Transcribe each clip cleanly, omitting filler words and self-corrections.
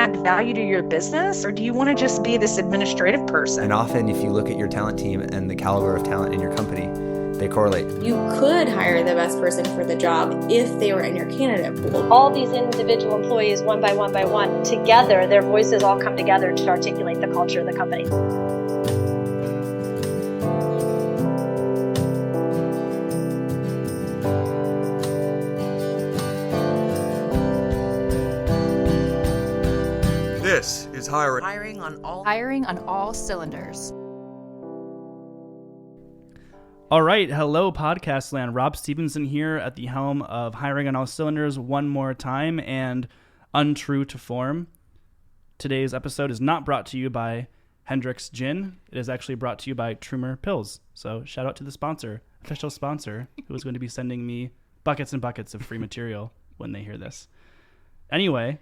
add value to your business, or do you want to just be this administrative person? And often, if you look at your talent team and the caliber of talent in your company, they correlate. You could hire the best person for the job if they were in your candidate pool. All these individual employees, one by one, together, their voices all come together to articulate the culture of the company. This is hiring. Hiring on all cylinders. All right. Hello, podcast land. Rob Stevenson here at the helm of Hiring on All Cylinders one more time, and untrue to form. Today's episode is not brought to you by Hendrick's Gin. It is actually brought to you by Trumer Pills. So shout out to the sponsor, official sponsor, who is going to be sending me buckets and buckets of free material when they hear this. Anyway,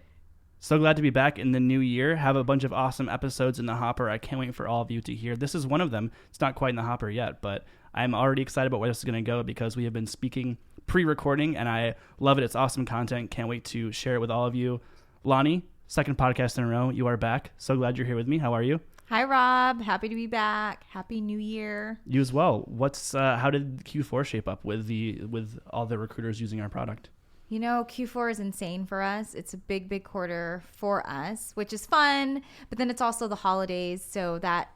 so glad to be back in the new year. Have a bunch of awesome episodes in the hopper. I can't wait for all of you to hear. This is one of them. It's not quite in the hopper yet, but I'm already excited about where this is going to go because we have been speaking pre-recording, and I love it. It's awesome content. Can't wait to share it with all of you. Loni, second podcast in a row. You are back. So glad you're here with me. How are you? Hi, Rob. Happy to be back. Happy New Year. You as well. How did Q4 shape up with all the recruiters using our product? You know, Q4 is insane for us. It's a big, big quarter for us, which is fun. But then it's also the holidays, so that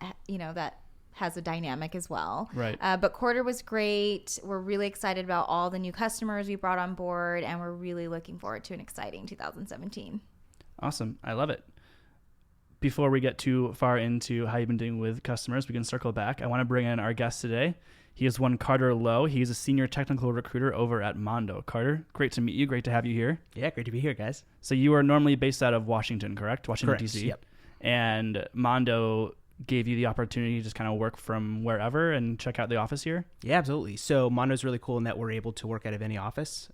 has a dynamic as well. Right. But quarter was great. We're really excited about all the new customers we brought on board, and we're really looking forward to an exciting 2017. Awesome. I love it. Before we get too far into how you've been doing with customers, we can circle back. I want to bring in our guest today. He is one Carter Lowe. He's a senior technical recruiter over at Mondo. Carter, great to meet you. Great to have you here. Yeah, great to be here, guys. So you are normally based out of Washington, correct? Washington, Correct, D.C. Yep. And Mondo gave you the opportunity to just kind of work from wherever and check out the office here? Yeah, absolutely. So Mondo's really cool in that we're able to work out of any office.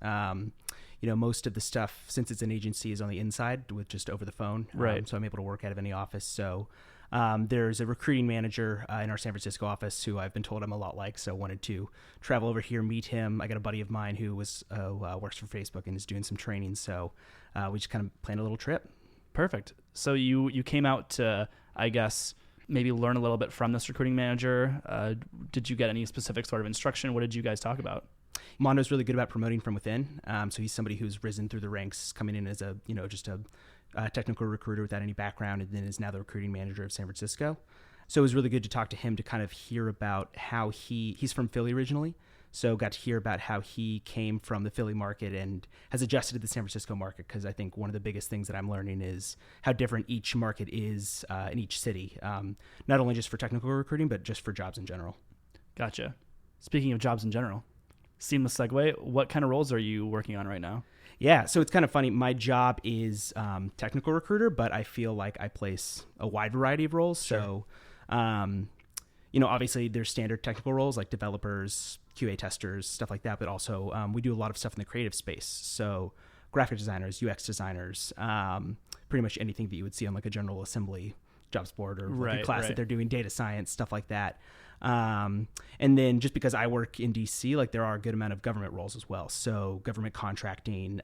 Most of the stuff, since it's an agency, is on the inside with just over the phone. Right. So I'm able to work out of any office. So there's a recruiting manager in our San Francisco office who I've been told I'm a lot like, so wanted to travel over here, meet him. I got a buddy of mine who works for Facebook and is doing some training. So we just kind of planned a little trip. Perfect. So you came out to, I guess, maybe learn a little bit from this recruiting manager. Did you get any specific sort of instruction? What did you guys talk about? Mondo's really good about promoting from within. So he's somebody who's risen through the ranks, coming in as a technical recruiter without any background, and then is now the recruiting manager of San Francisco. So it was really good to talk to him to kind of hear about how he's from Philly originally. So got to hear about how he came from the Philly market and has adjusted to the San Francisco market, because I think one of the biggest things that I'm learning is how different each market is in each city, not only just for technical recruiting, but just for jobs in general. Gotcha. Speaking of jobs in general, seamless segue, what kind of roles are you working on right now? Yeah, so it's kind of funny. My job is technical recruiter, but I feel like I place a wide variety of roles. Sure. So, obviously there's standard technical roles like developers, QA testers, stuff like that. But also we do a lot of stuff in the creative space. So graphic designers, UX designers, pretty much anything that you would see on like a General Assembly jobs board or like a class that they're doing, data science, stuff like that. And then just because I work in DC, like there are a good amount of government roles as well. So government contracting,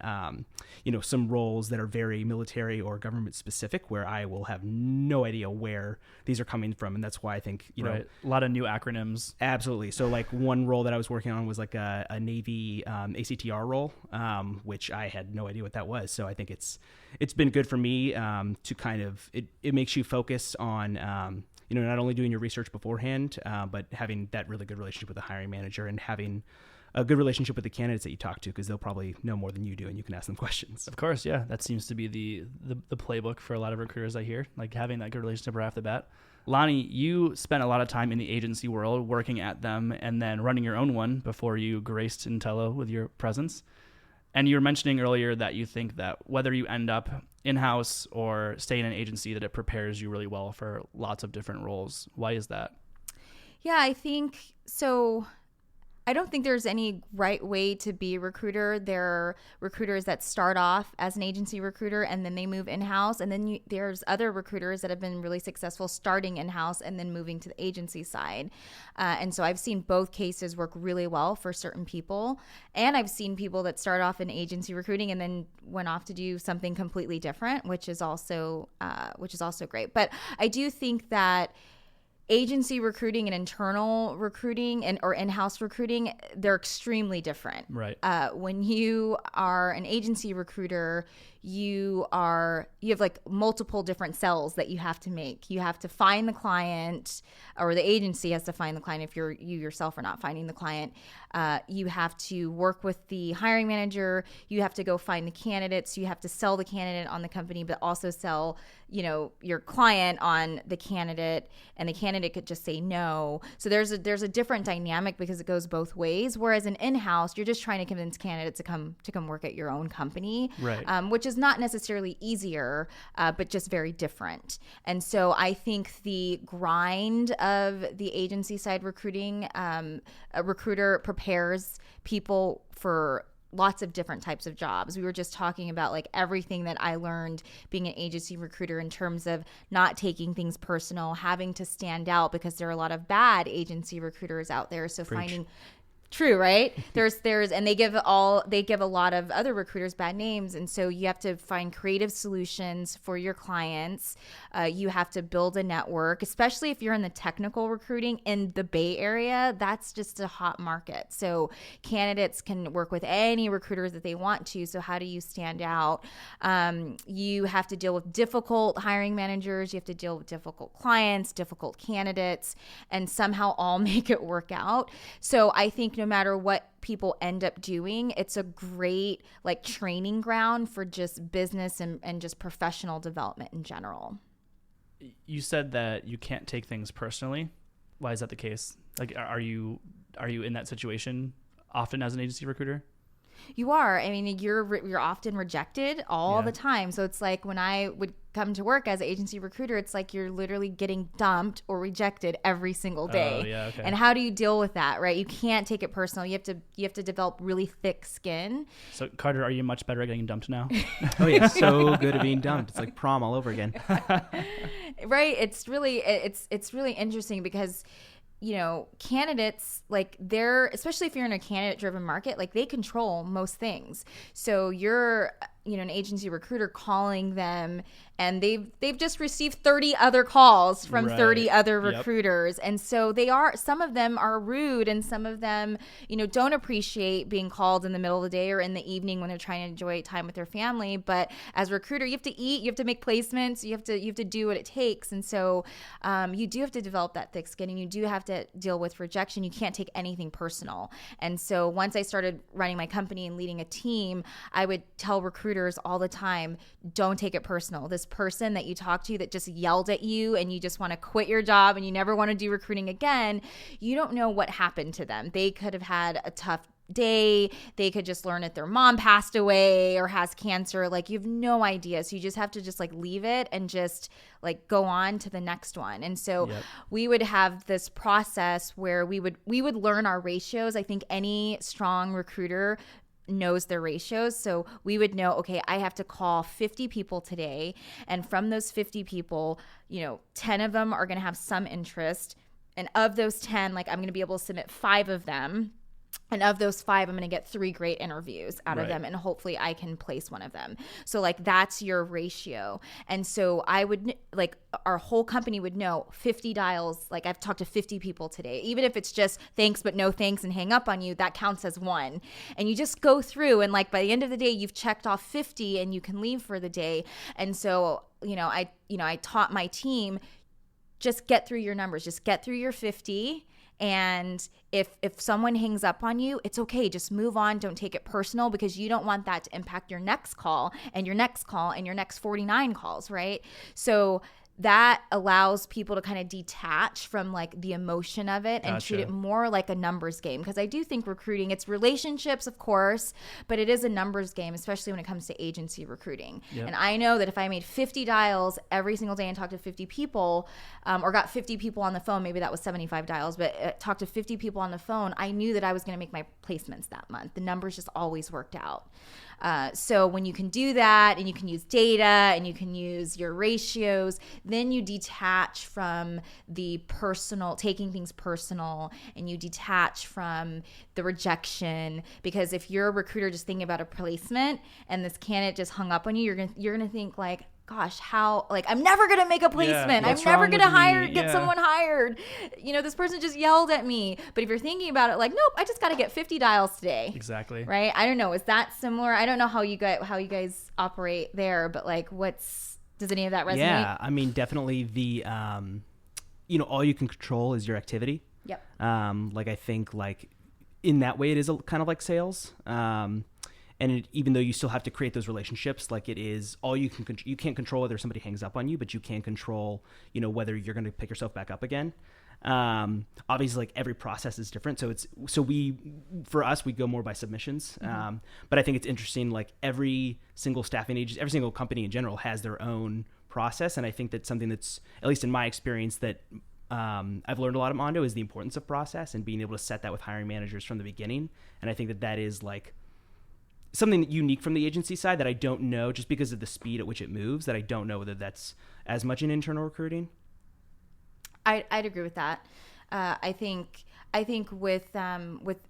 some roles that are very military or government specific where I will have no idea where these are coming from. And that's why I think, a lot of new acronyms. Absolutely. So like one role that I was working on was like a Navy, ACTR role, which I had no idea what that was. So I think it's been good for me, to kind of, it makes you focus on, not only doing your research beforehand, but having that really good relationship with the hiring manager and having a good relationship with the candidates that you talk to, because they'll probably know more than you do and you can ask them questions. Of course, yeah. That seems to be the playbook for a lot of recruiters I hear, like having that good relationship right off the bat. Loni, you spent a lot of time in the agency world working at them and then running your own one before you graced Intello with your presence. And you were mentioning earlier that you think that whether you end up in-house or stay in an agency, that it prepares you really well for lots of different roles. Why is that? Yeah, I think so. I don't think there's any right way to be a recruiter. There are recruiters that start off as an agency recruiter and then they move in-house. And then there's other recruiters that have been really successful starting in-house and then moving to the agency side. And so I've seen both cases work really well for certain people. And I've seen people that start off in agency recruiting and then went off to do something completely different, which is also great. But I do think that agency recruiting and internal recruiting or in-house recruiting, they're extremely different. Right. When you are an agency recruiter, you have like multiple different cells that you have to make. You have to find the client, or the agency has to find the client if you yourself are not finding the client. You have to work with the hiring manager. You have to go find the candidates. You have to sell the candidate on the company, but also sell, your client on the candidate, and the candidate could just say no. So there's a different dynamic because it goes both ways. Whereas in in-house, you're just trying to convince candidates to come work at your own company, right? Which is not necessarily easier, but just very different. And so I think the grind of the agency side recruiting, a recruiter prepares people for lots of different types of jobs. We were just talking about like everything that I learned being an agency recruiter in terms of not taking things personal, having to stand out because there are a lot of bad agency recruiters out there. So finding True, right? And they give a lot of other recruiters bad names, and so you have to find creative solutions for your clients. You have to build a network, especially if you're in the technical recruiting in the Bay Area. That's just a hot market. So candidates can work with any recruiters that they want to. So how do you stand out? You have to deal with difficult hiring managers. You have to deal with difficult clients, difficult candidates, and somehow all make it work out. So I think no matter what people end up doing, it's a great like training ground for just business and just professional development in general. You said that you can't take things personally. Why is that the case? Like, are you in that situation often as an agency recruiter? You are. I mean, you're often rejected all the time. So it's like when I would come to work as an agency recruiter, it's like you're literally getting dumped or rejected every single day. Oh, yeah, okay. And how do you deal with that, right? You can't take it personal. You have to develop really thick skin. So Carter, are you much better at getting dumped now? Oh yeah, so good at being dumped. It's like prom all over again. Right. It's really interesting because candidates, like especially if you're in a candidate driven market, like they control most things. So you're, an agency recruiter calling them and they've just received 30 other calls from 30 other recruiters. And so some of them are rude and some of them, don't appreciate being called in the middle of the day or in the evening when they're trying to enjoy time with their family. But as a recruiter, you have to eat, you have to make placements, you have to do what it takes. And so you do have to develop that thick skin and you do have to deal with rejection. You can't take anything personal. And so once I started running my company and leading a team, I would tell recruiters all the time, don't take it personal. This person that you talk to that just yelled at you and you just want to quit your job and you never want to do recruiting again, you don't know what happened to them. They could have had a tough day. They could just learn that their mom passed away or has cancer. Like, you have no idea. So you just have to just like leave it and just like go on to the next one. And so we would have this process where we would learn our ratios. I think any strong recruiter knows their ratios. So we would know, okay, I have to call 50 people today. And from those 50 people, 10 of them are going to have some interest. And of those 10, like I'm going to be able to submit 5 of them. And of those 5, I'm going to get 3 great interviews out of them. And hopefully I can place one of them. So like that's your ratio. And so I would our whole company would know 50 dials. Like I've talked to 50 people today. Even if it's just thanks, but no thanks and hang up on you, that counts as 1. And you just go through and like by the end of the day, you've checked off 50 and you can leave for the day. And so, I taught my team, just get through your numbers, just get through your 50. And if someone hangs up on you, it's okay. Just move on. Don't take it personal because you don't want that to impact your next call and your next call and your next 49 calls, right? So that allows people to kind of detach from like the emotion of it and treat Gotcha. it more like a numbers game. Because I do think recruiting, it's relationships, of course, but it is a numbers game, especially when it comes to agency recruiting. Yep. And I know that if I made 50 dials every single day and talked to 50 people, or got 50 people on the phone, maybe that was 75 dials, but talked to 50 people on the phone, I knew that I was going to make my placements that month. The numbers just always worked out. So when you can do that and you can use data and you can use your ratios, then you detach from the personal, taking things personal, and you detach from the rejection. Because if you're a recruiter just thinking about a placement and this candidate just hung up on you, you're gonna think like, gosh, how, like, I'm never going to make a placement. I'm what's never wrong going to with me? get someone hired. You know, this person just yelled at me. But if you're thinking about it like, nope, I just got to get 50 dials today. Exactly. Right? I don't know. Is that similar? I don't know how you guys operate there, but like, does any of that resonate? Yeah, I mean, definitely the, all you can control is your activity. Yep. Like, I think, like, in that way, it is kind of like sales. And even though you still have to create those relationships, like, it is all you can't control whether somebody hangs up on you, but you can control, whether you're going to pick yourself back up again. Obviously, like, every process is different. For us, we go more by submissions. Mm-hmm. But I think it's interesting, like, every single staffing agency, every single company in general has their own process. And I think that's something that's, at least in my experience, that I've learned a lot at Mondo is the importance of process and being able to set that with hiring managers from the beginning. And I think that is, like, something unique from the agency side that I don't know, just because of the speed at which it moves, that I don't know whether that's as much in internal recruiting. I'd agree with that. I think with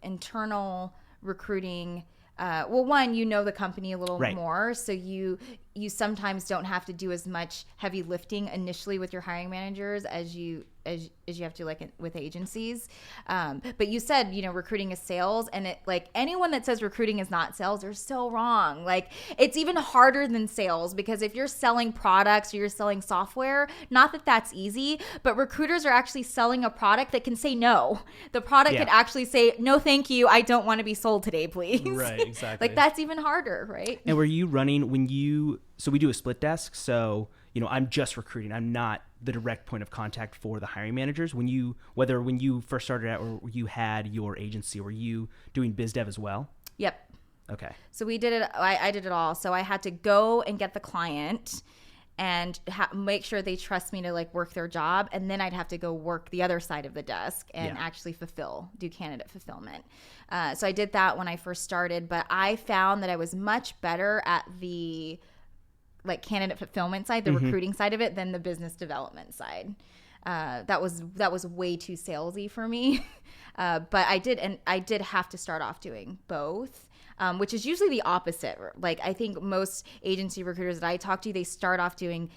internal recruiting, one, the company a little Right. more, so you sometimes don't have to do as much heavy lifting initially with your hiring managers as you have to, like, with agencies. But you said, recruiting is sales, and it, like, anyone that says recruiting is not sales, they're so wrong. Like, it's even harder than sales, because if you're selling products or you're selling software, not that that's easy, but recruiters are actually selling a product that can say no. The product could actually say, no, thank you, I don't want to be sold today, please. Right, exactly. Like, that's even harder, right? And were you running so we do a split desk. So, I'm just recruiting. I'm not the direct point of contact for the hiring managers. When you first started out, or you had your agency, were you doing biz dev as well? Yep. Okay. So we did it. I did it all. So I had to go and get the client and make sure they trust me to, like, work their job. And then I'd have to go work the other side of the desk and actually do candidate fulfillment. So I did that when I first started, but I found that I was much better at the, like, candidate fulfillment side, the recruiting side of it, than the business development side. That was way too salesy for me. But I did have to start off doing both. Which is usually the opposite. Like, I think most agency recruiters that I talk to, they start off doing,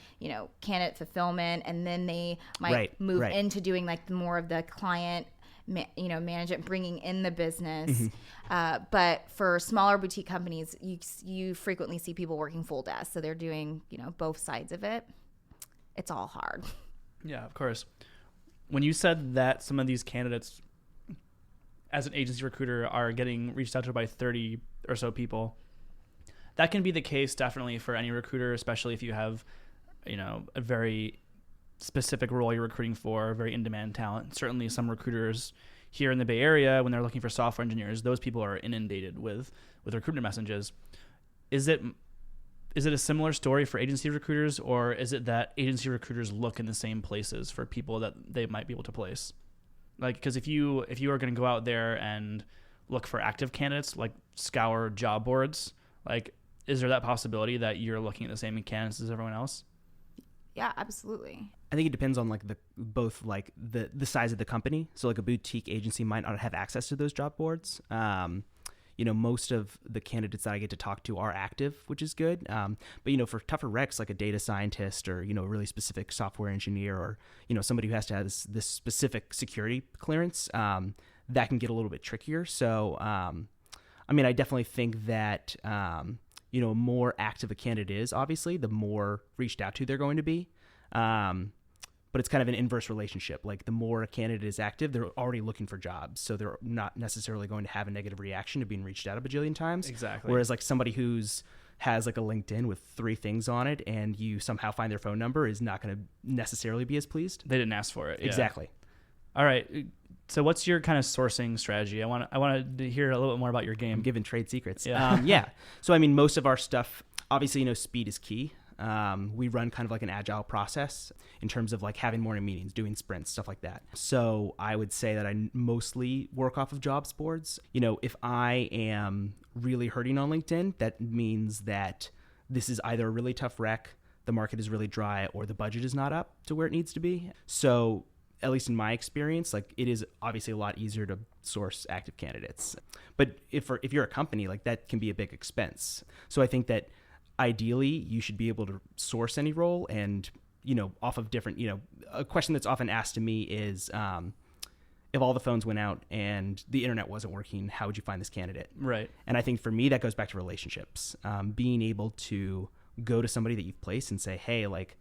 candidate fulfillment, and then they might move into doing, like, more of the client, management, bringing in the business. But for smaller boutique companies, you frequently see people working full desk, so they're doing, both sides of it. It's all hard. Yeah, of course. When you said that some of these candidates, as an agency recruiter, are getting reached out to by 30 or so people, that can be the case definitely for any recruiter, especially if you have, a very specific role you're recruiting for, very in-demand talent. Certainly some recruiters here in the Bay Area, when they're looking for software engineers, those people are inundated with recruitment messages. Is it a similar story for agency recruiters, or is it that agency recruiters look in the same places for people that they might be able to place? Like, because if you are going to go out there and look for active candidates, like scour job boards, like, is there that possibility that you're looking at the same candidates as everyone else? Yeah, absolutely. I think it depends on, like, the size of the company. So, like, a boutique agency might not have access to those job boards. Most of the candidates that I get to talk to are active, which is good. But, for tougher recs, like a data scientist or, a really specific software engineer, or, somebody who has to have this specific security clearance, that can get a little bit trickier. So, I definitely think that, more active a candidate is, obviously, the more reached out to they're going to be. but it's kind of an inverse relationship. Like the more a candidate is active, they're already looking for jobs. So they're not necessarily going to have a negative reaction to being reached out a bajillion times. Exactly. Whereas like somebody has like a LinkedIn with 3 things on it and you somehow find their phone number is not going to necessarily be as pleased. They didn't ask for it. Yeah. Exactly. All right. So what's your kind of sourcing strategy? I want to hear a little bit more about your game. I'm giving trade secrets. Yeah. Yeah. So, I mean, most of our stuff, obviously, speed is key. We run kind of like an agile process in terms of like having morning meetings, doing sprints, stuff like that. So I would say that I mostly work off of jobs boards. If I am really hurting on LinkedIn, that means that this is either a really tough rec, the market is really dry, or the budget is not up to where it needs to be. So at least in my experience, like it is obviously a lot easier to source active candidates. But if you're a company, like that can be a big expense. So I think that ideally you should be able to source any role and, off of different, a question that's often asked to me is, if all the phones went out and the internet wasn't working, how would you find this candidate? Right. And I think for me, that goes back to relationships. Being able to go to somebody that you've placed and say, hey, like,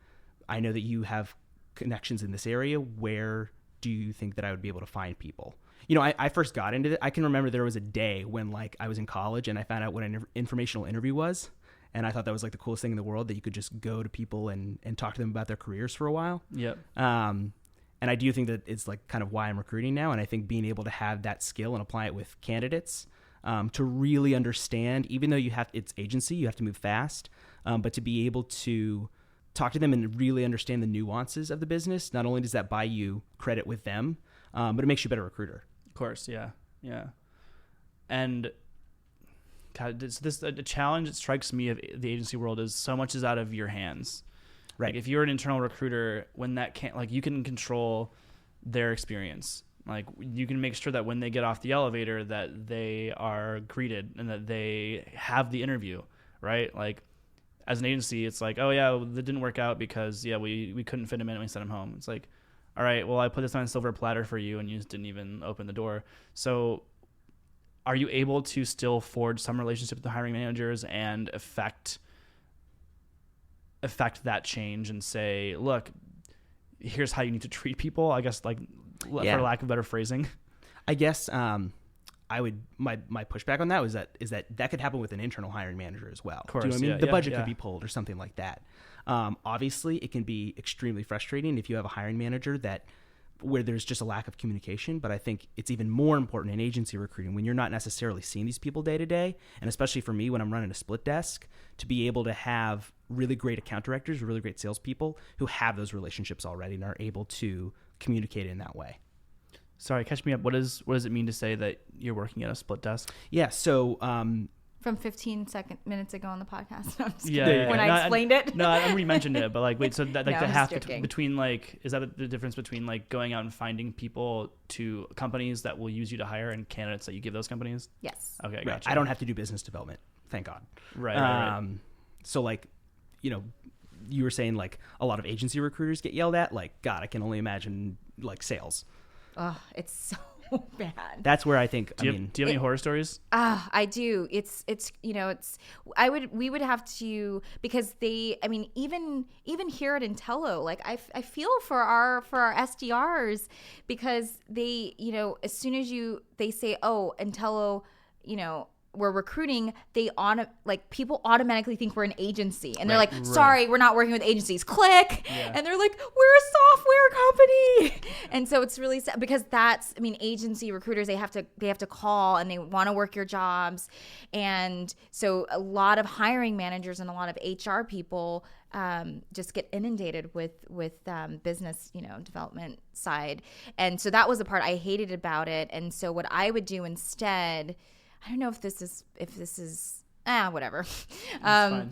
I know that you have connections in this area. Where do you think that I would be able to find people? I first got into it. I can remember there was a day when like I was in college and I found out what an informational interview was. And I thought that was like the coolest thing in the world, that you could just go to people and talk to them about their careers for a while. Yep. And I do think that it's like kind of why I'm recruiting now. And I think being able to have that skill and apply it with candidates to really understand, even though it's agency, you have to move fast, but to be able to talk to them and really understand the nuances of the business. Not only does that buy you credit with them, but it makes you a better recruiter. Of course. Yeah. Yeah. And God, a challenge that strikes me of the agency world is so much is out of your hands. Right. Like if you're an internal recruiter, when that can't, like you can control their experience. Like you can make sure that when they get off the elevator that they are greeted and that they have the interview, right? Like as an agency, it's like, oh yeah, that didn't work out because we couldn't fit him in and we sent him home. It's like, all right, well I put this on a silver platter for you and you just didn't even open the door. So are you able to still forge some relationship with the hiring managers and affect that change and say, look, here's how you need to treat people, I guess, like for lack of better phrasing? I guess I would my pushback on that is that could happen with an internal hiring manager as well. Of course, do you know what I mean? The budget could be pulled or something like that. Obviously, it can be extremely frustrating if you have a hiring manager where there's just a lack of communication. But I think it's even more important in agency recruiting when you're not necessarily seeing these people day to day, and especially for me when I'm running a split desk, to be able to have really great account directors, really great salespeople who have those relationships already and are able to communicate in that way. Sorry, catch me up. What does it mean to say that you're working at a split desk? Yeah, so from 15 minutes ago on the podcast. No, I'm just Yeah, kidding. yeah, When yeah. I explained it. No, I already mentioned it, but like, wait, so that like No, the I'm half just joking. between like, is that the difference between like going out and finding people to companies that will use you to hire and candidates that you give those companies? Yes. Okay, right, gotcha. I don't have to do business development, thank God. Right. So like, you were saying like a lot of agency recruiters get yelled at. Like, God, I can only imagine like sales. Oh, it's so bad. That's where I think. Do you have any horror stories? I do. We would have to, because even here at Intello, like I feel for our SDRs, because they, as soon as they say, oh, Intello, we're recruiting, people automatically think we're an agency, and they're like, sorry, we're not working with agencies, click. And they're like, we're a software company. And so it's really sad, because agency recruiters, they have to call and they want to work your jobs. And so a lot of hiring managers and a lot of HR people just get inundated with business, development side. And so that was the part I hated about it. And so what I would do instead, I don't know if this is whatever. I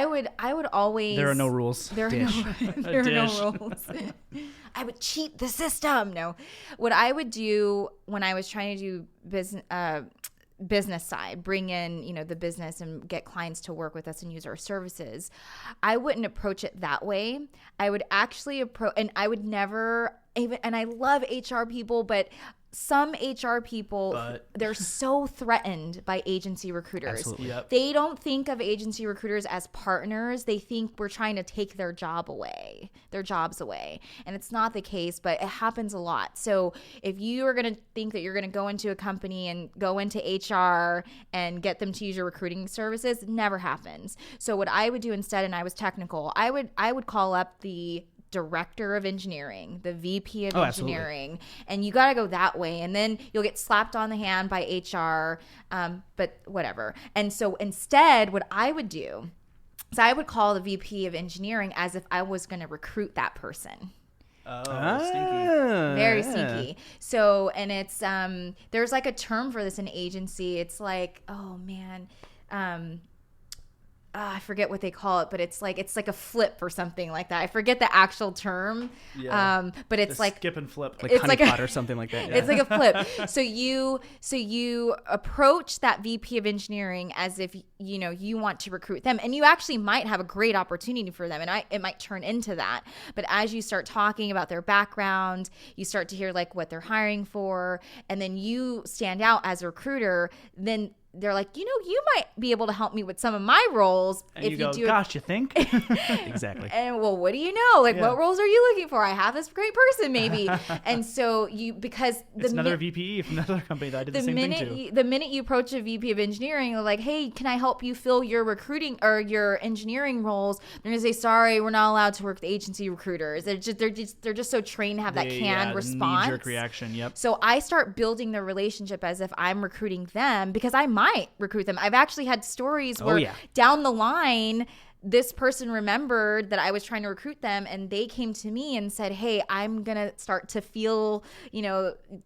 would always. There are no rules. There are no rules. I would cheat the system. No, what I would do when I was trying to do business side, bring in the business and get clients to work with us and use our services, I wouldn't approach it that way. I would actually approach, and I would never even. And I love HR people, but some HR people, But- they're so threatened by agency recruiters. Absolutely. Yep. They don't think of agency recruiters as partners. They think we're trying to take their jobs away. And it's not the case, but it happens a lot. So if you are going to think that you're going to go into a company and go into HR and get them to use your recruiting services, it never happens. So what I would do instead, and I was technical, I would call up the director of engineering, the VP of engineering, and you got to go that way. And then you'll get slapped on the hand by HR, but whatever. And so instead, what I would do is I would call the VP of engineering as if I was going to recruit that person. Oh, stinky. Very sneaky. So, and it's, there's like a term for this in agency. It's like, oh man, I forget what they call it, but it's like a flip or something like that. I forget the actual term. Yeah. But it's The like skip and flip. Like it's honeypot like or something like that. it's like a flip. So you approach that VP of engineering as if you want to recruit them, and you actually might have a great opportunity for them, and it might turn into that. But as you start talking about their background, you start to hear like what they're hiring for, and then you stand out as a recruiter. Then they're like, you might be able to help me with some of my roles And if you go, do. gosh, you think? Exactly. And well, what do you know? Like, Yeah. what roles are you looking for? I have this great person, maybe. And so because It's another VPE from another company that I did the same thing to. the minute you approach a VP of engineering, they're like, hey, can I help you fill your recruiting or your engineering roles? They're gonna say, sorry, we're not allowed to work with agency recruiters. They're just so trained to have that canned response. Knee-jerk reaction, yep. So I start building the relationship as if I'm recruiting them, because I might recruit them. I've actually had stories where down the line, this person remembered that I was trying to recruit them, and they came to me and said, hey, I'm going to start to feel,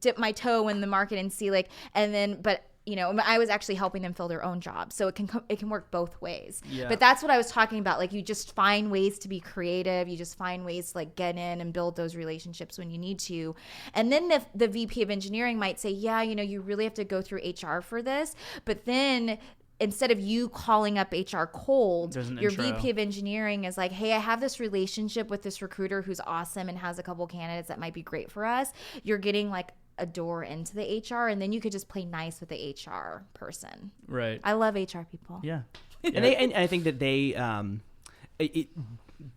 dip my toe in the market and see but I was actually helping them fill their own jobs. So it can work both ways. Yeah. But that's what I was talking about. Like, you just find ways to be creative. You just find ways to get in and build those relationships when you need to. And then the VP of engineering might say, yeah, you really have to go through HR for this. But then instead of you calling up HR cold, your intro. VP of engineering is like, hey, I have this relationship with this recruiter who's awesome and has a couple candidates that might be great for us. You're getting a door into the HR, and then you could just play nice with the HR person. Right. I love HR people. Yeah. And I think that they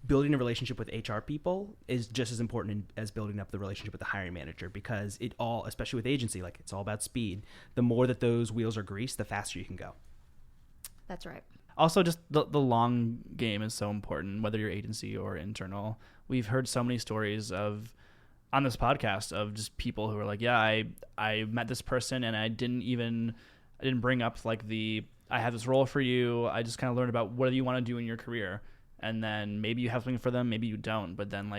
building a relationship with HR people is just as important as building up the relationship with the hiring manager, because it all, especially with agency, it's all about speed. The more that those wheels are greased, the faster you can go. That's right. Also, just the long game is so important, whether you're agency or internal. We've heard so many stories on this podcast of just people who are like, yeah, I met this person and I didn't bring up I have this role for you. I just kind of learned about what do you want to do in your career. And then maybe you have something for them, maybe you don't. But then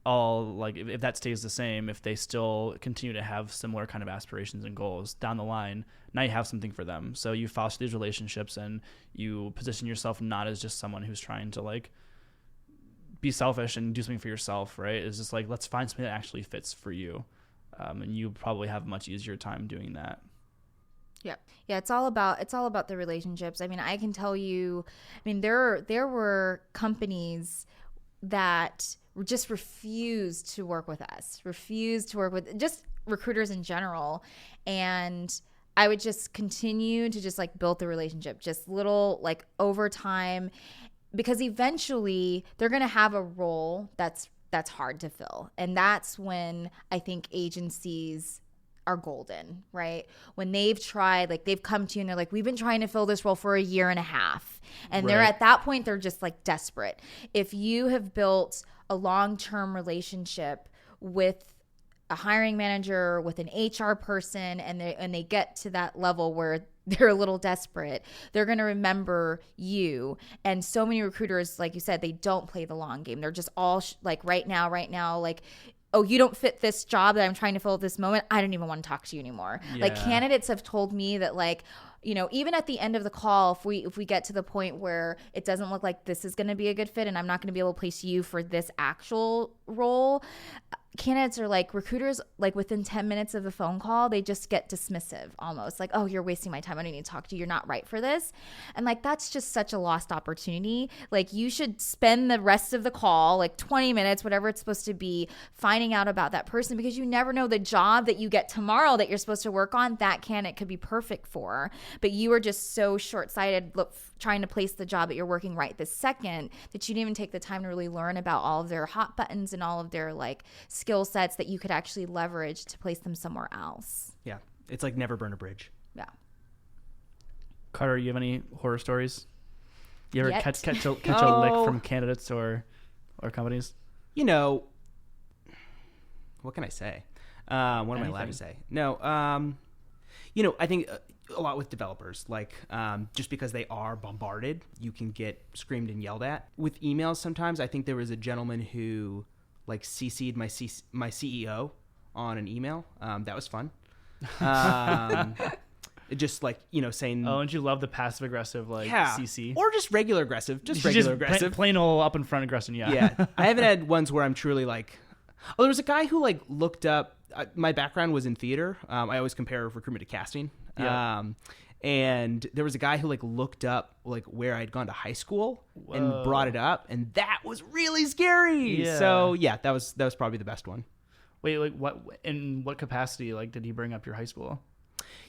if that stays the same, if they still continue to have similar kind of aspirations and goals down the line, now you have something for them. So you foster these relationships and you position yourself not as just someone who's trying to be selfish and do something for yourself, right? It's just let's find something that actually fits for you. And you probably have a much easier time doing that. Yeah, it's all about the relationships. I mean, I can tell you, there were companies that just refused to work with us, refused to work with just recruiters in general. And I would just continue to just build the relationship, just little over time, because eventually they're going to have a role that's hard to fill. And that's when I think agencies are golden, right? When they've tried, they've come to you and they're like, we've been trying to fill this role for 1.5 years. And they're at that point, they're just desperate. If you have built a long-term relationship with a hiring manager, with an HR person, and they get to that level where they're a little desperate, they're going to remember you. And so many recruiters, like you said, they don't play the long game. They're just all right now, oh, you don't fit this job that I'm trying to fill at this moment, I don't even want to talk to you anymore. Yeah. Candidates have told me that even at the end of the call, if we get to the point where it doesn't look like this is going to be a good fit and I'm not going to be able to place you for this actual role, candidates are like, recruiters, like within 10 minutes of the phone call, they just get dismissive almost, like, oh, you're wasting my time, I don't need to talk to you, you're not right for this. And like, that's just such a lost opportunity. Like, you should spend the rest of the call, like 20 minutes, whatever it's supposed to be, finding out about that person, because you never know the job that you get tomorrow that you're supposed to work on, that candidate could be perfect for. But you are just so short-sighted trying to place the job that you're working right this second that you didn't even take the time to really learn about all of their hot buttons and all of their like skill sets that you could actually leverage to place them somewhere else. Yeah. It's like never burn a bridge. Yeah. Carter, you have any horror stories? You ever Yet. catch a lick from candidates or companies? You know, what can I say? What am I allowed Anything. to say? No. You know, I think a lot with developers, like just because they are bombarded, you can get screamed and yelled at. With emails sometimes, I think there was a gentleman who like CC'd my CEO on an email. That was fun. Just like, you know, saying... Oh, and you love the passive-aggressive, like, yeah, CC? or just regular aggressive. Just regular aggressive. Plain old up in front aggressive, yeah. Yeah. I haven't had ones where I'm truly like... Oh, there was a guy who like looked up... my background was in theater. I always compare recruitment to casting. Yeah. And there was a guy who like looked up like where I'd gone to high school and brought it up, and that was really scary. Yeah. So yeah, that was probably the best one. Wait, like in what capacity, like, did he bring up your high school?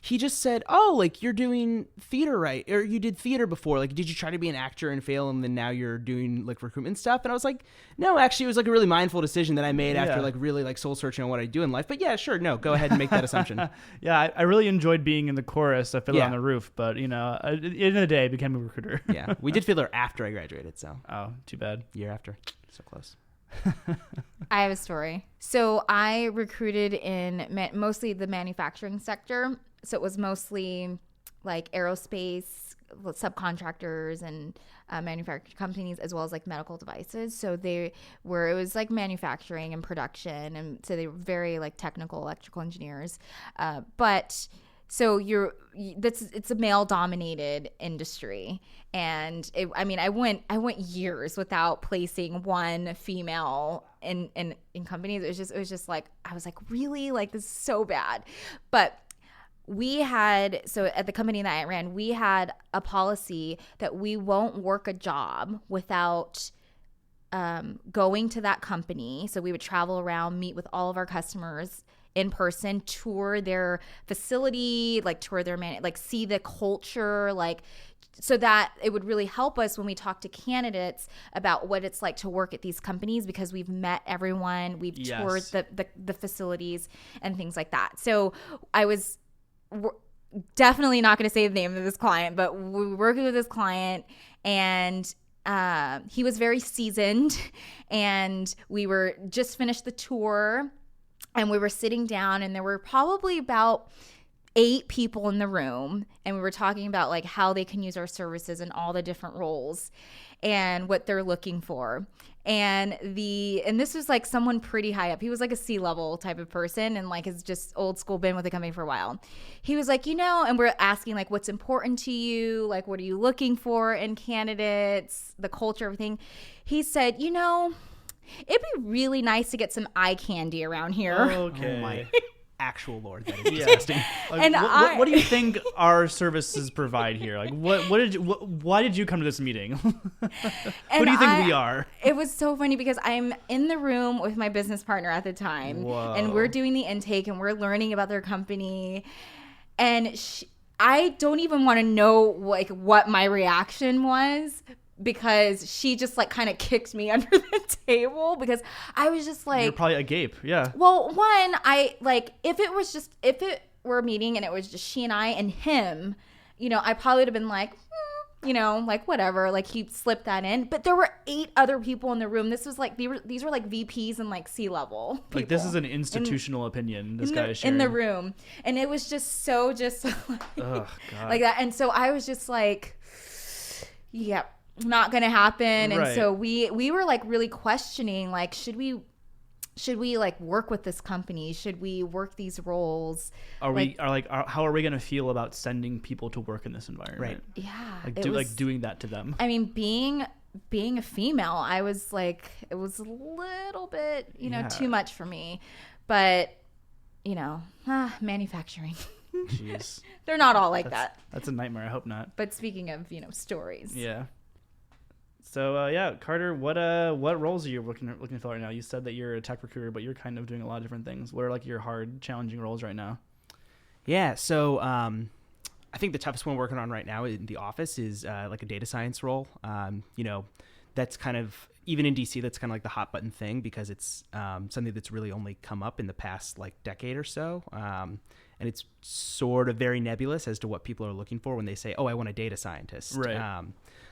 He just said, "Oh, like you're doing theater, right? Or you did theater before. Like, did you try to be an actor and fail, and then now you're doing like recruitment stuff?" And I was like, "No, actually, it was like a really mindful decision that I made after like really like soul searching on what I do in life. But yeah, sure, no, go ahead and make that assumption." Yeah, I really enjoyed being in the chorus of Fiddler Yeah. on the Roof, but you know, at the end of the day, I became a recruiter. Yeah, we did Fiddler after I graduated, so Oh, too bad. year after, so close. I have a story. So I recruited in mostly the manufacturing sector. So it was mostly like aerospace subcontractors and manufacturing companies, as well as like medical devices. So it was like manufacturing and production. And so they were very like technical electrical engineers. But so it's a male dominated industry. And I went years without placing one female in companies. It was just like, I was like, really? Like, this is so bad. But so at the company that I ran, we had a policy that we won't work a job without going to that company. So we would travel around, meet with all of our customers in person, tour their facility, like tour their see the culture, like, so that it would really help us when we talk to candidates about what it's like to work at these companies, because we've met everyone, we've toured the facilities and things like that. So we're definitely not going to say the name of this client, but we were working with this client, and he was very seasoned, and we were just finished the tour, and we were sitting down, and there were probably about 8 people in the room, and we were talking about like how they can use our services in all the different roles and what they're looking for. And this was like someone pretty high up. He was like a C-level type of person, and like has just old school, been with the company for a while. He was like, and we're asking like, what's important to you? Like, what are you looking for in candidates? The culture, everything. He said, it'd be really nice to get some eye candy around here. Okay. Oh my actual Lord, that is disgusting. Like, And what do you think our services provide here? Like, why did you come to this meeting? Who do you think we are? It was so funny because I'm in the room with my business partner at the time. Whoa. And we're doing the intake and we're learning about their company. And I don't even want to know like what my reaction was, because she just like kind of kicked me under the table, because I was just like, You're probably agape. Yeah. well, one, if it were a meeting and it was just she and I and him, I probably would have been like, like whatever, like he slipped that in. But there were 8 other people in the room. This was like, these were like VPs and like C-level people. Like, this is an institutional opinion this guy is sharing. in the room. And it was just like, Oh, God. like that. And so I was just like, yeah, not gonna happen. And Right. so we were like really questioning, like, should we like work with this company? Should we work these roles? How are we gonna feel about sending people to work in this environment? Right. Yeah, Like doing that to them. I mean, being being a female, I was like, it was a little bit, too much for me. But, manufacturing. Jeez. They're not all like that. That's a nightmare. I hope not. But speaking of, stories. Yeah. So, Carter, what roles are you looking to fill right now? You said that you're a tech recruiter, but you're kind of doing a lot of different things. What are like your hard, challenging roles right now? Yeah. So, I think the toughest one we're working on right now in the office is like a data science role. That's kind of, even in DC, that's kind of like the hot button thing because it's something that's really only come up in the past like decade or so. And it's sort of very nebulous as to what people are looking for when they say, oh, I want a data scientist. Right.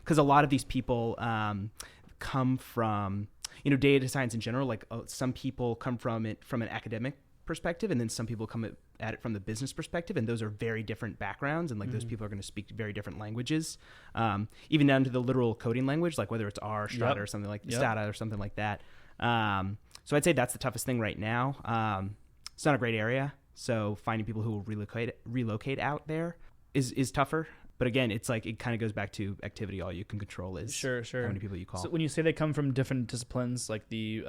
Because a lot of these people come from, data science in general, like some people come from it from an academic perspective, and then some people come at it from the business perspective, and those are very different backgrounds, and like those people are going to speak very different languages, even down to the literal coding language, like whether it's R, Strata, or something like Stata or something like that. So I'd say that's the toughest thing right now. It's not a great area, so finding people who will relocate out there is tougher. But again, it's like it kind of goes back to activity. All you can control is sure how many people you call. So when you say they come from different disciplines, like the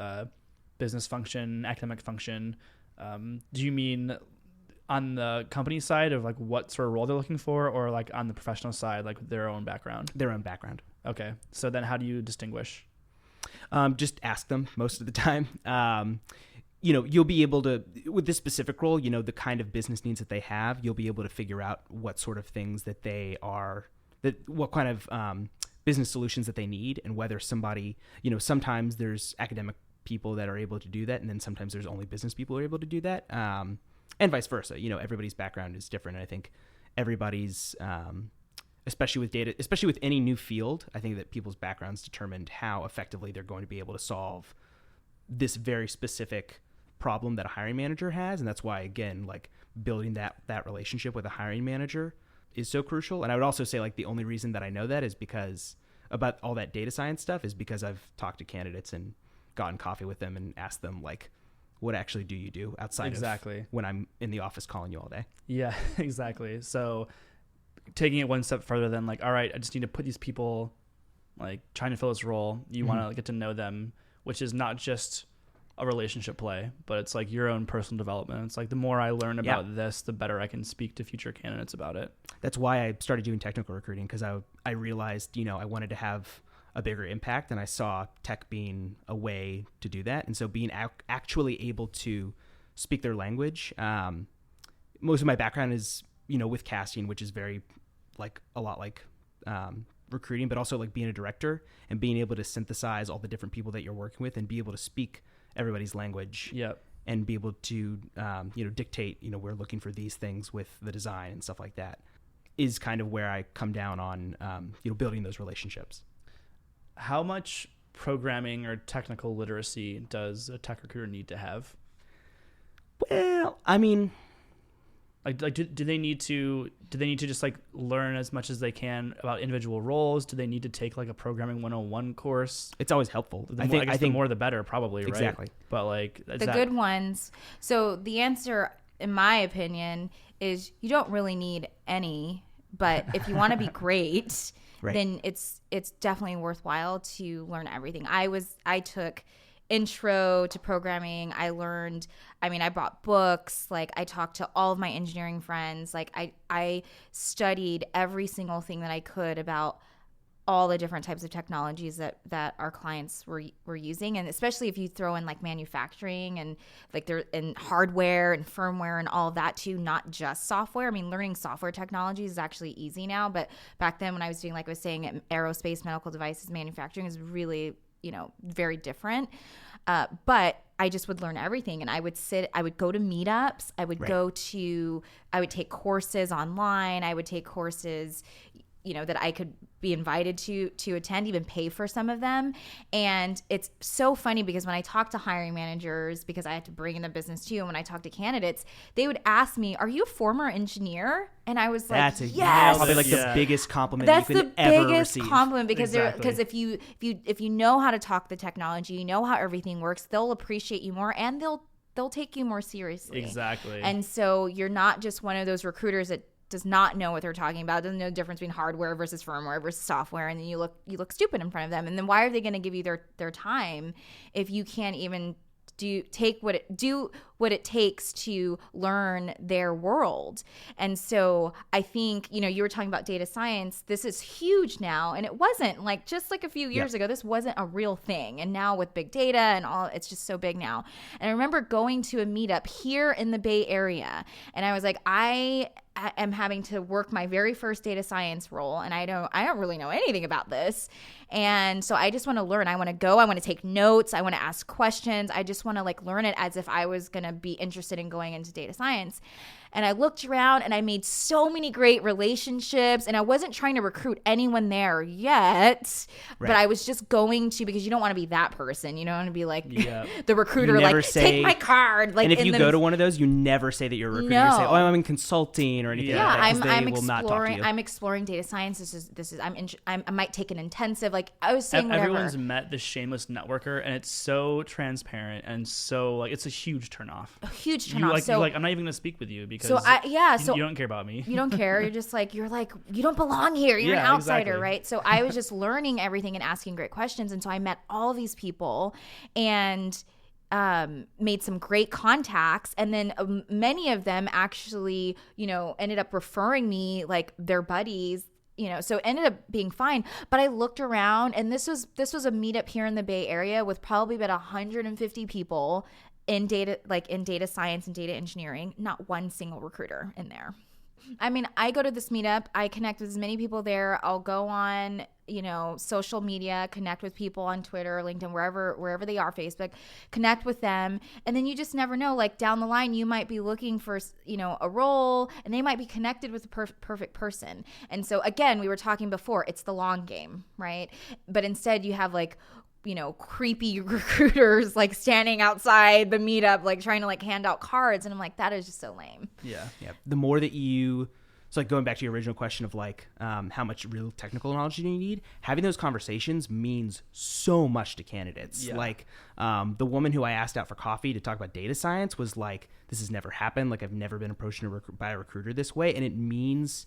business function, academic function, do you mean on the company side of like what sort of role they're looking for, or like on the professional side, like their own background? Their own background. Okay. So then how do you distinguish? Just ask them most of the time. You'll be able to, with this specific role, the kind of business needs that they have, you'll be able to figure out what sort of things that what kind of business solutions that they need, and whether somebody, sometimes there's academic people that are able to do that, and then sometimes there's only business people who are able to do that, and vice versa. Everybody's background is different, and I think everybody's, especially with data, especially with any new field, I think that people's backgrounds determined how effectively they're going to be able to solve this very specific problem that a hiring manager has. And that's why, again, like building that relationship with a hiring manager is so crucial. And I would also say like the only reason that I know that is because about all that data science stuff is because I've talked to candidates and gotten coffee with them and asked them like, what actually do you do outside of when I'm in the office calling you all day? Yeah, exactly. So taking it one step further than like, all right, I just need to put these people, like trying to fill this role. You want to get to know them, which is not just a relationship play, but it's like your own personal development. It's like the more I learn about this, the better I can speak to future candidates about it. That's why I started doing technical recruiting, because I realized, I wanted to have a bigger impact, and I saw tech being a way to do that. And so being actually able to speak their language, most of my background is, with casting, which is very like a lot like recruiting, but also like being a director and being able to synthesize all the different people that you're working with and be able to speak everybody's language. Yep. And be able to, dictate, we're looking for these things with the design and stuff like that, is kind of where I come down on, building those relationships. How much programming or technical literacy does a tech recruiter need to have? Well, I mean, do they need to just like learn as much as they can about individual roles? Do they need to take like a programming 101 course? It's always helpful. I think the more the better, probably, right? Exactly. But like the good ones. So the answer, in my opinion, is you don't really need any. But if you want to be great, right, then it's definitely worthwhile to learn everything. I took intro to programming. I bought books. Like I talked to all of my engineering friends. Like I studied every single thing that I could about all the different types of technologies that our clients were using. And especially if you throw in like manufacturing and like and hardware and firmware and all of that too, not just software. I mean, learning software technologies is actually easy now, but back then when I was doing, like I was saying, aerospace, medical devices, manufacturing is really, very different. But I just would learn everything, and I would go to meetups. I would take courses online. I would take courses, that I could be invited to attend, even pay for some of them. And it's so funny because when I talk to hiring managers, because I had to bring in the business too, and when I talk to candidates, they would ask me, "Are you a former engineer?" And I was like, "Yes." Probably like the biggest compliment That's you can ever receive. Compliment, because if you know how to talk the technology, you know how everything works, they'll appreciate you more, and they'll take you more seriously. Exactly. And so you're not just one of those recruiters that does not know what they're talking about, doesn't know the difference between hardware versus firmware versus software, and then you look stupid in front of them. And then why are they going to give you their time if you can't even do what it takes to learn their world? And so I think, you were talking about data science. This is huge now, and it wasn't just a few years ago. This wasn't a real thing, and now with big data and all, it's just so big now. And I remember going to a meetup here in the Bay Area, and I was like, I am having to work my very first data science role, and I don't really know anything about this. And so I just want to learn. I want to go. I want to take notes. I want to ask questions. I just want to learn it as if I was going to be interested in going into data science. And I looked around and I made so many great relationships, and I wasn't trying to recruit anyone there yet, but I was just going to, because you don't want to be that person. You don't want to be the recruiter, take my card. And if you go to one of those, you never say that you're a recruiter. You say, I'm in consulting or anything like that, because they will not talk to you. I'm exploring data science. I might take an intensive. I was saying whatever. Everyone's met the shameless networker, and it's so transparent and so it's a huge turnoff. A huge turnoff. You're I'm not even going to speak with you because you don't care about me. You don't care. You're just you don't belong here. You're an outsider, exactly. Right? So I was just learning everything and asking great questions, and so I met all these people and made some great contacts, and then many of them actually, ended up referring me their buddies. So it ended up being fine. But I looked around, and this was a meetup here in the Bay Area with probably about 150 people in data science and data engineering. Not one single recruiter in there. I mean, I go to this meetup, I connect with as many people there. I'll go on, social media, connect with people on Twitter, LinkedIn, wherever they are, Facebook, connect with them. And then you just never know, down the line, you might be looking for, a role, and they might be connected with the perfect person. And so again, we were talking before, it's the long game, right? But instead you have creepy recruiters standing outside the meetup, trying to hand out cards. And I'm that is just so lame. Yeah. The more that so going back to your original question of how much real technical knowledge do you need, having those conversations means so much to candidates. Yeah. The woman who I asked out for coffee to talk about data science was this has never happened. I've never been approached by a recruiter this way. And it means,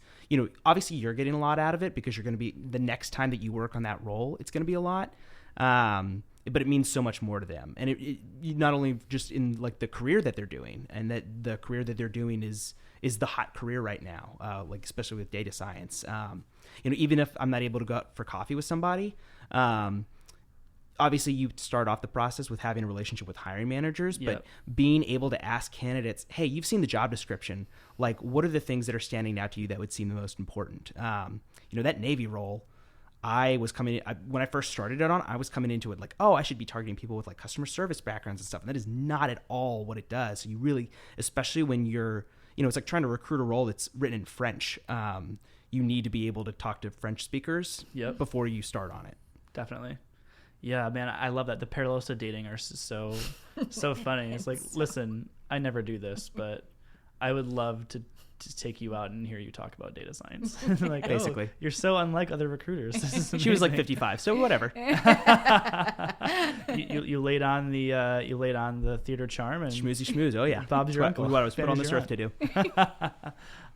obviously you're getting a lot out of it because you're going to be, the next time that you work on that role, it's going to be a lot. But it means so much more to them. And it not only just in the career that they're doing, and that the career that they're doing is the hot career right now, especially with data science. Even if I'm not able to go out for coffee with somebody, obviously you start off the process with having a relationship with hiring managers, but being able to ask candidates, hey, you've seen the job description. What are the things that are standing out to you that would seem the most important? That Navy role, when I first started it on, I was coming into it I should be targeting people with customer service backgrounds and stuff. And that is not at all what it does. So you really, especially when you're, it's trying to recruit a role that's written in French. You need to be able to talk to French speakers before you start on it. Definitely. Yeah, man, I love that. The parallels to dating are so funny. It's listen, I never do this, but I would love to take you out and hear you talk about data science. Basically, you're so unlike other recruiters. She was 55, so whatever. you laid on the theater charm and schmoozy schmooze. Oh yeah, Bob's your uncle. What I was put on this earth to do.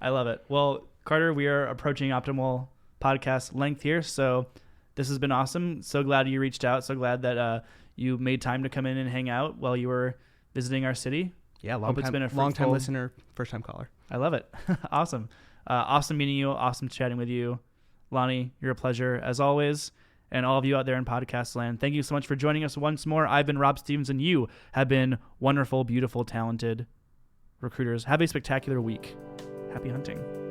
I love it. Well, Carter, we are approaching optimal podcast length here, so this has been awesome. So glad you reached out. So glad that you made time to come in and hang out while you were visiting our city. Yeah, long time listener, first time caller. I love it. Awesome. Awesome meeting you. Awesome chatting with you. Loni, you're a pleasure as always. And all of you out there in podcast land, thank you so much for joining us once more. I've been Rob Stevens, and you have been wonderful, beautiful, talented recruiters. Have a spectacular week. Happy hunting.